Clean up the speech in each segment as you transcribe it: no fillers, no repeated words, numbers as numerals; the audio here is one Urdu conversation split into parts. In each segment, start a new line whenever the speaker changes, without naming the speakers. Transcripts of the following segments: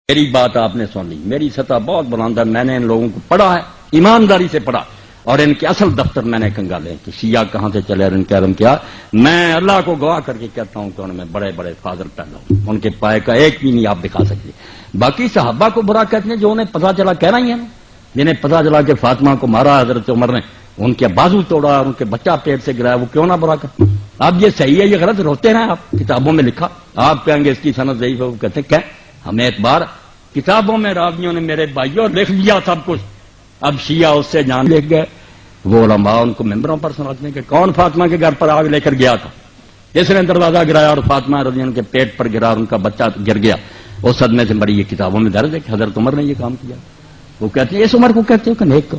میری بات آپ نے سن لی، میری سطح بہت بلند ہے، میں نے ان لوگوں کو پڑھا ہے، ایمانداری سے پڑھا، اور ان کے اصل دفتر میں نے کنگالے کہ شیعہ کہاں سے چلے اور ان کے علم کیا. میں اللہ کو گواہ کر کے کہتا ہوں کہ ان میں بڑے بڑے فاضل پیدا ہوں، ان کے پائے کا ایک بھی نہیں آپ دکھا سکتے. باقی صحابہ کو برا کہتے ہیں جو انہیں پتا چلا، کہنا ہی ہے نا، جنہیں پتا چلا کہ فاطمہ کو مارا حضرت عمر نے، ان کے بازو توڑا اور ان کے بچہ پیٹ سے گرایا، وہ کیوں نہ برا کرتے. اب یہ صحیح ہے یہ غلط، روتے ہیں آپ، کتابوں میں لکھا. آپ کہیں گے اس کی سند ضعیف ہے، وہ کہتے ہیں کہ ہمیں اعتبار کتابوں میں راویوں نے میرے بھائیوں لکھ لیا سب کچھ. اب شیعہ اس سے جان لے گئے، وہ علماء ان کو ممبروں پر سناتے ہیں کہ کون فاطمہ کے گھر پر آگ لے کر گیا تھا، جس نے دروازہ گرایا اور فاطمہ رضی اللہ عنہا کے پیٹ پر گرا اور ان کا بچہ گر گیا. اس صدمے سے بڑی یہ کتابوں میں درج ہے کہ حضرت عمر نے یہ کام کیا. وہ کہتے ہیں اس عمر کو کہتے ہو کہ نیک کو.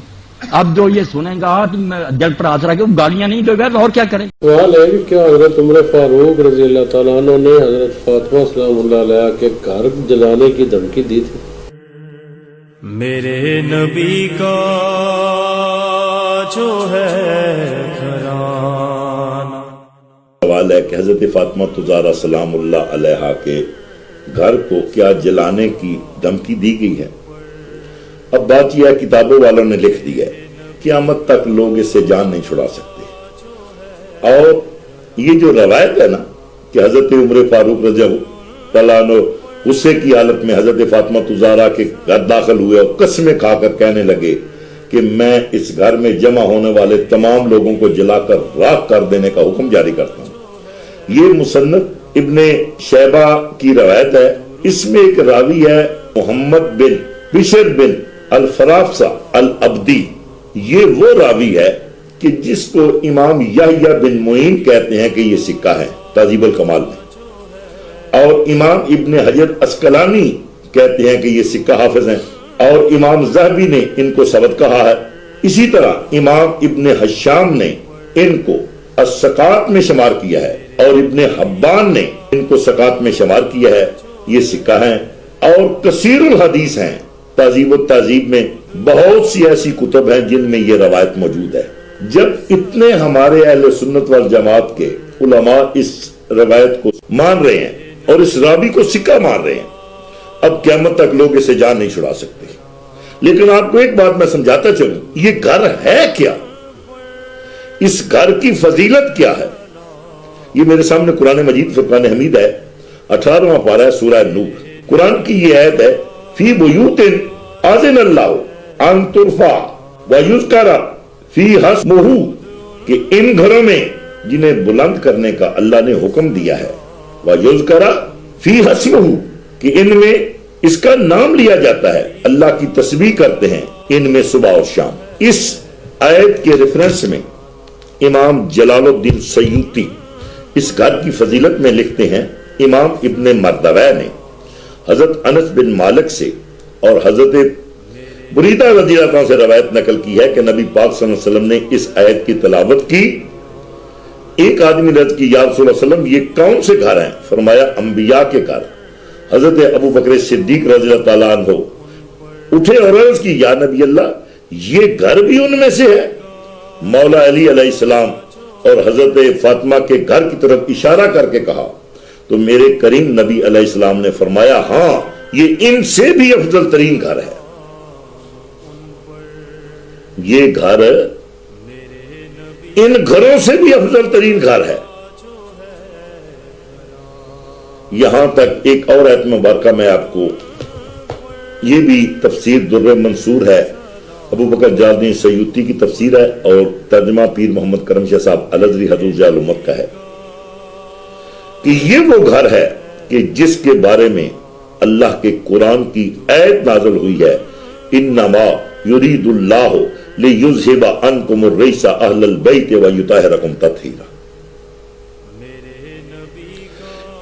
اب جو یہ سنیں گا جل پر آسرا کے وہ گالیاں نہیں دے گا تو اور کیا کریں.
سوال ہے کہ کیا حضرت عمر فاروق رضی اللہ تعالیٰ عنہ نے حضرت فاطمہ سلام اللہ علیہ کے گھر جلانے کی دھمکی دی تھی؟
میرے نبی کا جو ہے گھرانہ.
سوال ہے کہ حضرت فاطمہ زہرا سلام اللہ علیہا کے گھر کو کیا جلانے کی دھمکی دی گئی ہے؟ اب بات یہ ہے کتابوں والوں نے لکھ دیا ہے، قیامت تک لوگ اس سے جان نہیں چھڑا سکتے. اور یہ جو روایت ہے نا کہ حضرت عمر فاروق رضی اللہ عنہ غصے کی حالت میں حضرت فاطمہ زہرا کے گھر داخل ہوئے اور قسمیں کھا کر کہنے لگے کہ میں اس گھر میں جمع ہونے والے تمام لوگوں کو جلا کر راکھ کر دینے کا حکم جاری کرتا ہوں. یہ مصنف ابن شیبہ کی روایت ہے. اس میں ایک راوی ہے محمد بن بشر بن الفرافسہ العبدی. یہ وہ راوی ہے کہ جس کو امام یحییٰ بن معین کہتے ہیں کہ یہ سکہ ہے تہذیب الکمال میں، اور امام ابن حجر عسقلانی کہتے ہیں کہ یہ سکہ حافظ ہیں، اور امام ذہبی نے ان کو ثبت کہا ہے. اسی طرح امام ابن حشام نے ان کو الثقات میں شمار کیا ہے، اور ابن حبان نے ان کو ثقات میں شمار کیا ہے. یہ سکہ ہیں اور کثیر الحدیث ہیں. تہذیب التہذیب میں بہت سی ایسی کتب ہیں جن میں یہ روایت موجود ہے. جب اتنے ہمارے اہل سنت والجماعت کے علماء اس روایت کو مان رہے ہیں اور اس راوی کو سکہ مان رہے ہیں، اب قیامت تک لوگ اسے جان نہیں چھڑا سکتے. لیکن آپ کو ایک بات میں سمجھاتا چلوں، یہ گھر ہے کیا؟ اس گھر کی فضیلت کیا ہے؟ یہ میرے سامنے قرآن مجید فرقان حمید ہے، 18واں پارہ ہے سورہ نور. قرآن کی یہ آیت ہے فی بیوت اذن اللہ ان ترفع ویذکر فیہا اسمہ، کہ ان گھروں میں جنہیں بلند کرنے کا اللہ نے حکم دیا ہے، ویذکر فیہا اسمہ، کہ ان میں اس کا نام لیا جاتا ہے، اللہ کی تسبیح کرتے ہیں ان میں صبح اور شام. اس آیت کے ریفرنس میں امام جلال الدین سیوطی اس گھر کی فضیلت میں لکھتے ہیں، امام ابن مردویہ نے حضرت انس بن مالک سے اور حضرت بریدہ رضی اللہ عنہ سے روایت نقل کی ہے کہ نبی پاک صلی اللہ علیہ وسلم نے اس آیت کی تلاوت کی. ایک آدمی نے عرض کی یا رسول اللہ علیہ وسلم یہ کون سے گھر ہیں؟ فرمایا انبیاء کے گھر. حضرت ابو بکر صدیق رضی اللہ تعالیٰ عنہ اٹھے اور عرض کی یا نبی اللہ یہ گھر بھی ان میں سے ہے؟ مولا علی علیہ السلام اور حضرت فاطمہ کے گھر کی طرف اشارہ کر کے کہا تو میرے کریم نبی علیہ السلام نے فرمایا ہاں یہ ان سے بھی افضل ترین گھر ہے. یہ گھر ان گھروں سے بھی افضل ترین گھر ہے. یہاں تک ایک اور آیت مبارکہ میں آپ کو، یہ بھی تفسیر در منصور ہے، ابو بکر جلال الدین سیوطی کی تفسیر ہے اور ترجمہ پیر محمد کرم شاہ صاحب الازہری حضور ضیاء الامت کا ہے، کہ یہ وہ گھر ہے کہ جس کے بارے میں اللہ کے قرآن کی آیت نازل ہوئی ہے انما یرید اللہ لیذھب عنکم الرجس اہل البیت ویطہرکم تطہیرا.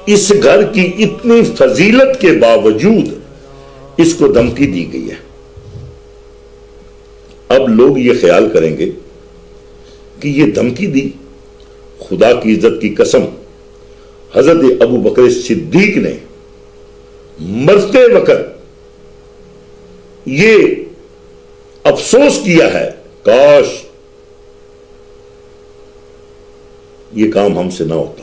اس گھر کی اتنی فضیلت کے باوجود اس کو دھمکی دی گئی ہے. اب لوگ یہ خیال کریں گے کہ یہ دھمکی دی، خدا کی عزت کی قسم حضرت ابو بکر صدیق نے مرتے وقت یہ افسوس کیا ہے کاش یہ کام ہم سے نہ ہوتا.